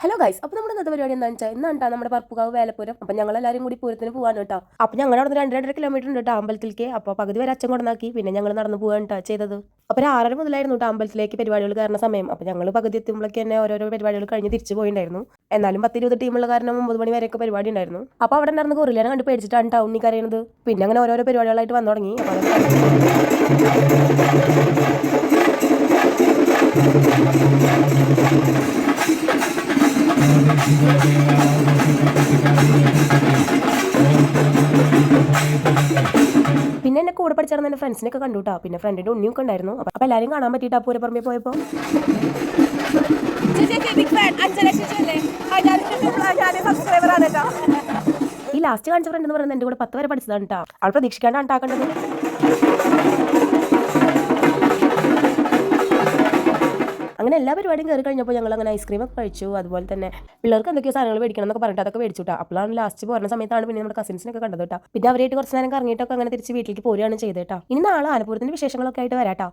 Hello guys, അപ്പോൾ നമ്മുടെ ഇന്നത്തെ പരിപാടി എന്താണെന്ന് വെച്ചാൽ ഇന്നാണ് നമ്മുടെ പറപ്പുകാവ് വേലപ്പുരം. അപ്പം ഞങ്ങളെല്ലാവരും കൂടി പൂരത്തിന് പോകാൻ കേട്ടോ. അപ്പോൾ ഞങ്ങളുടെ അവിടെ നിന്ന് 2.5 കിലോമീറ്റർ ഉണ്ട് കേട്ടോ അമ്പലത്തിലേക്ക്. അപ്പോൾ പകുതി വരെ അച്ഛൻ കൊണ്ടാക്കി, പിന്നെ ഞങ്ങൾ നടന്നു പോകാൻ കേട്ടോ ചെയ്തത്. അപ്പോൾ 6:30 മുതലായിരുന്നു കേട്ടോ അമ്പലത്തിലേക്ക് പരിപാടികൾ കയറുന്ന സമയം. അപ്പോൾ ഞങ്ങൾ പകുതി എത്തുമ്പോഴേക്ക് തന്നെ ഓരോരോ പരിപാടികൾ കഴിഞ്ഞ് തിരിച്ചു പോയിട്ടുണ്ടായിരുന്നു. എന്നാലും 10-20 ടീമുള്ള കാരണം 9 മണി വരെയൊക്കെ പരിപാടി ഉണ്ടായിരുന്നു. അപ്പോൾ അവിടെ നടന്ന് കൊറിയനെ കണ്ട് പേടിച്ചിട്ടാണ് ടൗണിൽ കറിയുന്നത്. പിന്നെ അങ്ങനെ ഓരോരോ പരിപാടികളായിട്ട് വന്നു തുടങ്ങി. അപ്പോൾ പിന്നെ എന്നെ കൂടെ പഠിച്ചിരുന്ന എൻ്റെ ഫ്രണ്ട്സിനൊക്കെ കണ്ടു കേട്ടോ. പിന്നെ ഫ്രണ്ടിൻ്റെ ഉണ്ണിയൊക്കെ ഉണ്ടായിരുന്നു. അപ്പോൾ എല്ലാവരും കാണാൻ പറ്റിയിട്ടാ പൂരപ്പറമ്പിൽ പോയപ്പോൾ. ഈ ലാസ്റ്റ് കാണിച്ച ഫ്രണ്ട് എന്ന് പറയുന്നത് എൻ്റെ കൂടെ 10 വരെ പഠിച്ചതാണ് കേട്ടോ. അവൾ പ്രതീക്ഷിക്കാണ്ടാണ് ഉണ്ടാക്കേണ്ടത്. അങ്ങനെ എല്ലാ പരിപാടിയും കയറി കഴിഞ്ഞപ്പോൾ ഞങ്ങൾ അങ്ങനെ ഐസ്ക്രീമൊക്കെ കഴിച്ചു. അതുപോലെ തന്നെ പിള്ളേർക്ക് എന്തൊക്കെയോ സാധനങ്ങൾ മേടിക്കണം എന്നൊക്കെ പറഞ്ഞിട്ട് അതൊക്കെ മേടിച്ചു കേട്ടോ. അപ്പോഴാണ് ലാസ്റ്റ് പോകുന്ന സമയത്താണ് പിന്നെ നമ്മുടെ കസിൻസിനൊക്കെ കണ്ടത് കേട്ടോ. പിന്നെ അവരായിട്ട് കുറച്ച് നേരം കറങ്ങിയിട്ടൊക്കെ അങ്ങനെ തിരിച്ച് വീട്ടിലേക്ക് പോരുകയാണ് ചെയ്തത് കേട്ടോ. ഇനി നാളെ ആനപ്പൂരത്തിൻ്റെ വിശേഷങ്ങളൊക്കെ ആയിട്ട് വരാം കേട്ടോ.